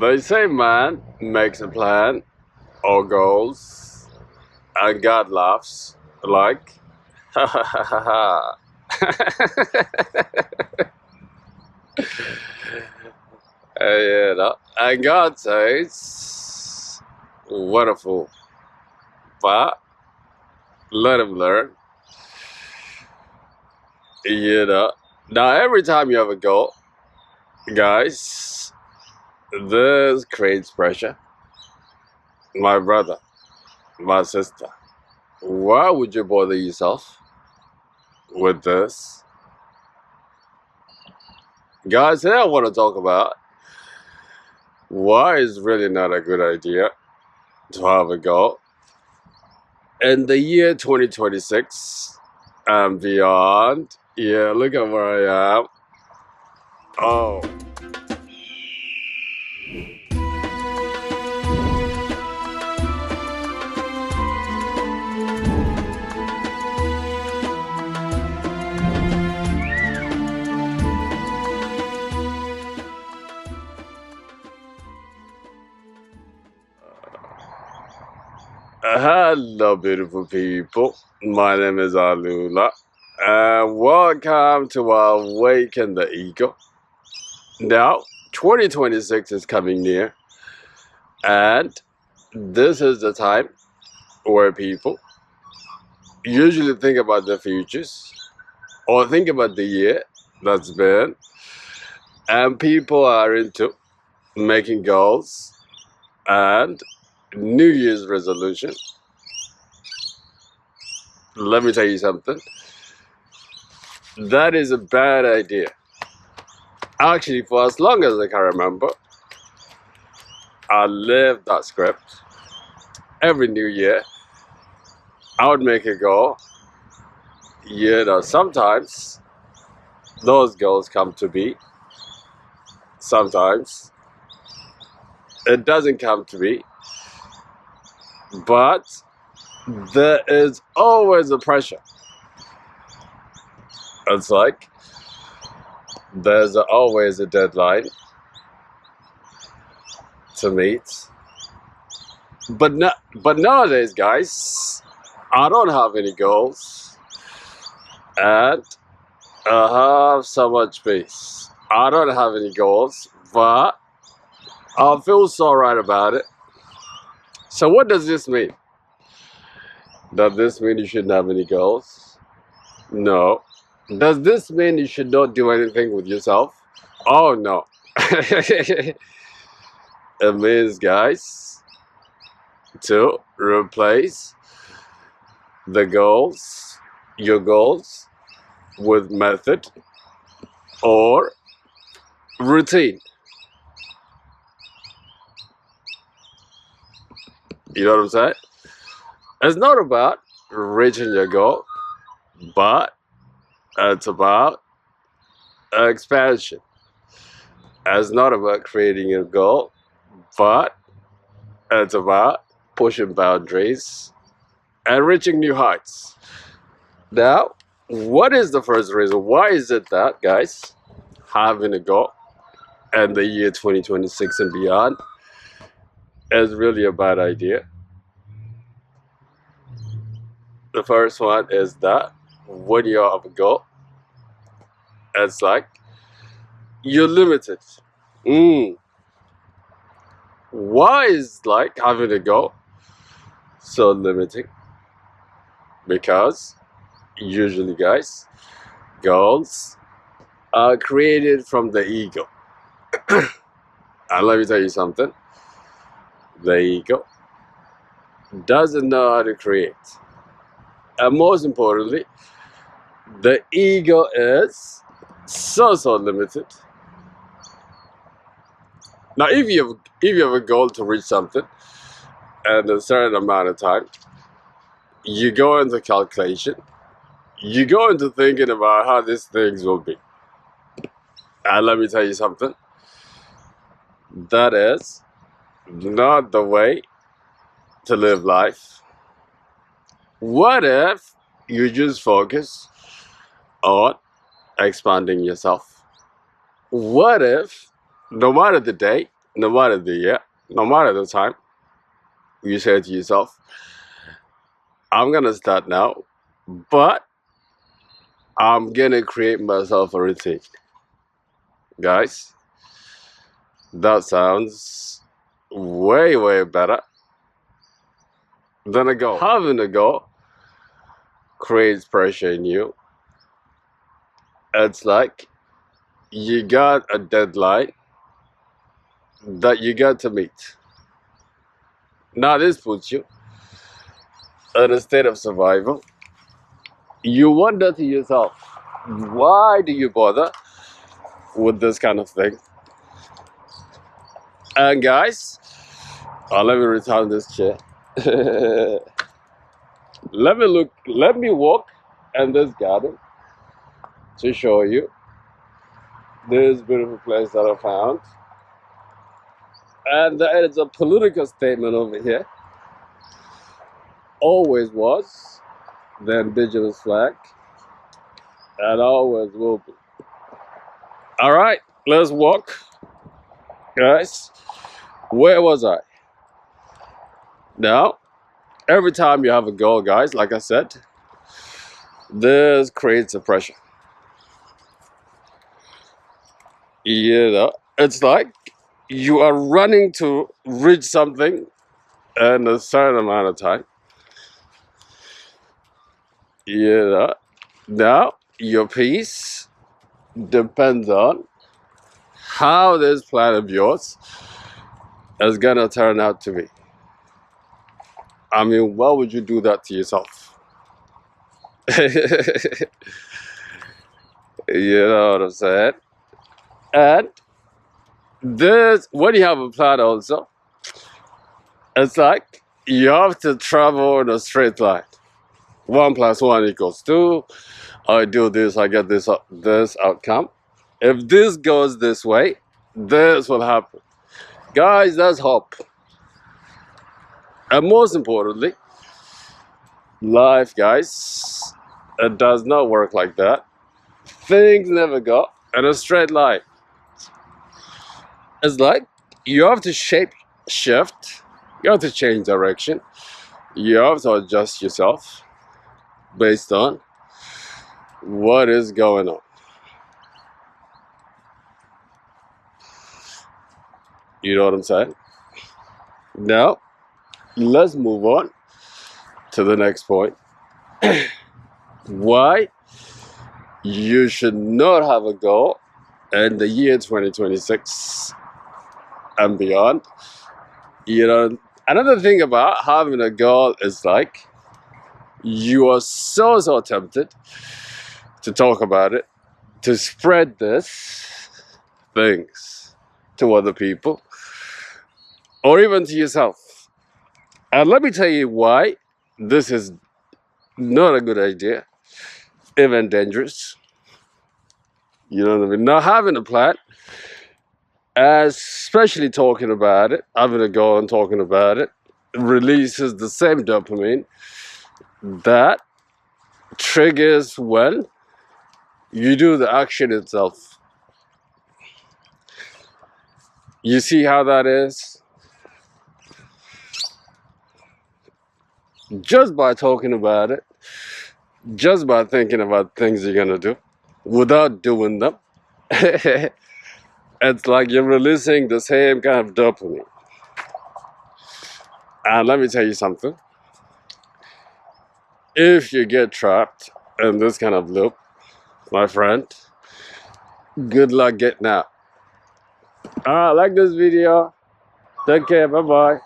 They say man makes a plan or goals, and God laughs like, ha ha ha ha ha. And God says, wonderful, but let him learn. Now every time you have a goal, guys, this creates pressure. My brother, my sister, why would you bother yourself with this? Guys, today I want to talk about why it's really not a good idea to have a goal in the year 2026 and beyond. Yeah, look at where I am. Oh. Hello, beautiful people. My name is Alula, and welcome to Awaken the Ego. Now, 2026 is coming near, and this is the time where people usually think about their futures or think about the year that's been, and people are into making goals and New Year's resolution. Let me tell you something. That is a bad idea. Actually, for as long as I can remember, I lived that script. Every new year, I would make a goal. Sometimes those goals come to be. Sometimes it doesn't come to be. But there is always a pressure. It's like there's always a deadline to meet. But nowadays, guys, I don't have any goals, and I have so much peace. I don't have any goals, but I feel so right about it. So what does this mean? Does this mean you shouldn't have any goals? No. Does this mean you should not do anything with yourself? Oh no. It means, guys, to replace your goals, with method or routine. You know what I'm saying? It's not about reaching your goal, but it's about expansion. It's not about creating a goal, but it's about pushing boundaries and reaching new heights. Now, what is the first reason? Why is it that, guys, having a goal and the year 2026 and beyond is really a bad idea? The first one is that when you have a goal, it's like you're limited. Why is like having a goal so limiting? Because usually, guys, goals are created from the ego. And let me tell you something. The ego doesn't know how to create. And most importantly, the ego is so limited. Now, if you have a goal to reach something and a certain amount of time, you go into calculation, you go into thinking about how these things will be. And let me tell you something. That is not the way to live life. What if you just focus on expanding yourself? What if, no matter the day, no matter the year, no matter the time, you say to yourself, I'm gonna start now, but I'm gonna create myself a routine. Guys, that sounds way, way better than a goal. Having a goal creates pressure in you. It's like you got a deadline that you got to meet. Now this puts you in a state of survival. You wonder to yourself, why do you bother with this kind of thing? And guys, let me return this chair. Let me walk in this garden to show you this beautiful place that I found. And there is a political statement over here. Always was the indigenous flag, and always will be. All right, let's walk, guys. Where was I? Now, every time you have a goal, guys, like I said, this creates a pressure. You know, it's like you are running to reach something in a certain amount of time. You know, now your peace depends on how this plan of yours is gonna turn out to be. I mean, why would you do that to yourself? You know what I'm saying? And this, when you have a plan also, it's like you have to travel in a straight line. 1 + 1 = 2. I do this, I get this outcome. If this goes this way, this will happen. Guys, that's hope. And most importantly, life, guys, it does not work like that. Things never go in a straight line. It's like you have to shift, you have to change direction, you have to adjust yourself based on what is going on. You know what I'm saying? Now, let's move on to the next point. Why you should not have a goal in the year 2026 and beyond. You know, another thing about having a goal is like you are so tempted to talk about it, to spread this things to other people or even to yourself. And let me tell you why this is not a good idea, even dangerous. You know what I mean? Not having a plan, especially talking about it, having a goal and talking about it, releases the same dopamine that triggers when you do the action itself. You see how that is? Just by talking about it, just by thinking about things you're gonna do, without doing them, it's like you're releasing the same kind of dopamine. And let me tell you something. If you get trapped in this kind of loop, my friend, good luck getting out. Alright, like this video. Take care. Bye-bye.